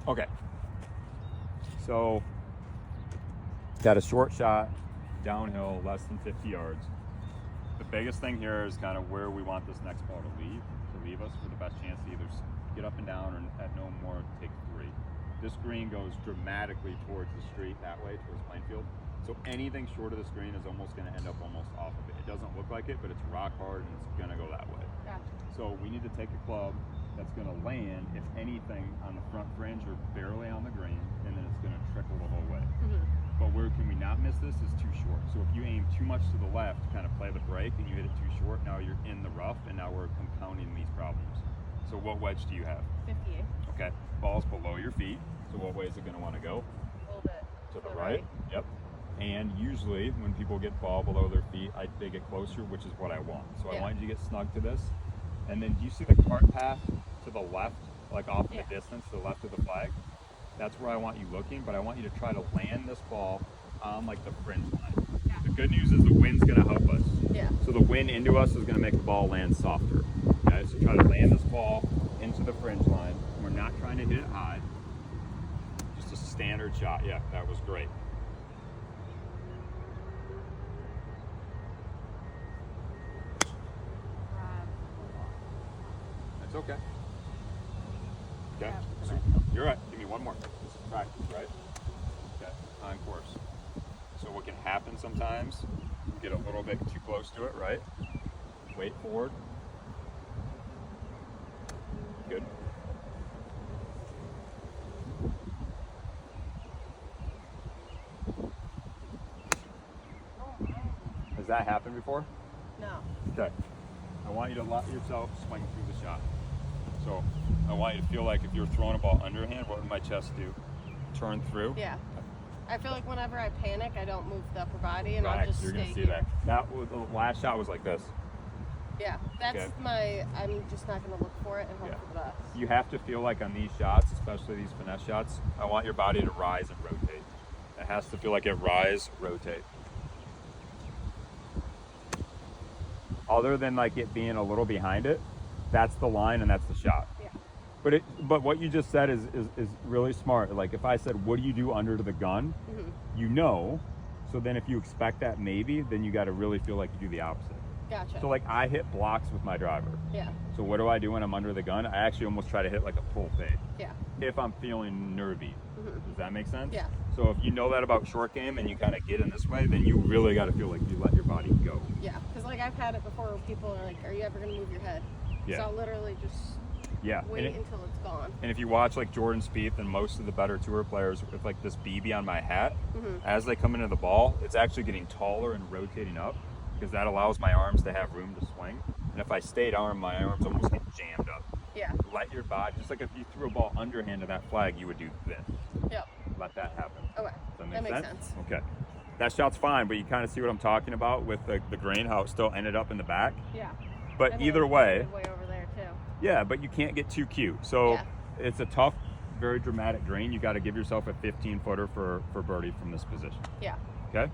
Okay. So, got a short shot, downhill, less than 50 yards. The biggest thing here is kind of where we want this next ball to leave us for the best chance to either get up and down or at no more take 3. This green goes dramatically towards the street that way, towards Plainfield. So anything short of the screen is almost going to end up almost off of it. It doesn't look like it, but it's rock hard and it's going to go that way. Gotcha. So we need to take a club that's going to land, if anything, on the front fringe or barely on the green, and then it's going to trickle the whole way. But where can we not miss this is too short. So if you aim too much to the left, kind of play the break, and you hit it too short, now you're in the rough, and now we're compounding these problems. So what wedge do you have? 58. Okay, ball's below your feet. So what way is it going to want to go? A little bit To the right. Yep. And usually when people get ball below their feet, they get closer, which is what I want. So I want you to get snug to this. And then do you see the cart path to the left, like off in the distance, to the left of the flag? That's where I want you looking, but I want you to try to land this ball on like the fringe line. Yeah. The good news is the wind's going to help us. Yeah. So the wind into us is going to make the ball land softer. Okay, so try to land this ball into the fringe line. We're not trying to hit it high. Just a standard shot. Yeah, that was great. That's okay. Okay, so you're right. Give me one more. This is practice, right? Okay, on course. So what can happen sometimes, you get a little bit too close to it, right? Wait forward. Good. Has that happened before? No. Okay. I want you to let yourself swing through the shot. So I want you to feel like if you're throwing a ball underhand, what would my chest do? Turn through? Yeah. I feel like whenever I panic, I don't move the upper body, and I'll Right, just you're stay gonna see here. that. That was the last shot was like this. Yeah, that's Okay. I'm just not going to look for it and hope for the best. You have to feel like on these shots, especially these finesse shots, I want your body to rise and rotate. It has to feel like it rise, rotate. Other than like it being a little behind it, that's the line and that's the shot. Yeah. But what you just said is really smart. Like if I said, what do you do under the gun? You know, so then if you expect that maybe, then you got to really feel like you do the opposite. Gotcha. So like I hit blocks with my driver. Yeah. So what do I do when I'm under the gun? I actually almost try to hit like a full fade. Yeah. If I'm feeling nervy. Does that make sense? Yeah. So if you know that about short game and you kind of get in this way, then you really got to feel like you let your body go. Yeah, because like I've had it before where people are like, are you ever going to move your head? Yeah. So I'll literally just wait until it's gone. And if you watch like Jordan Spieth and most of the better tour players with like this BB on my hat, as they come into the ball, it's actually getting taller and rotating up because that allows my arms to have room to swing. And if I stayed arm, my arms almost get jammed up. Yeah. Let your body, just like if you threw a ball underhand to that flag, you would do this. Yep. Let that happen. Okay. Does that makes sense. Okay. That shot's fine, but you kind of see what I'm talking about with the grain, how it still ended up in the back. Yeah. But And either then way, way over there too. yeah, but you can't get too cute. So it's a tough, very dramatic drain. You got to give yourself a 15-footer for birdie from this position. Yeah. Okay?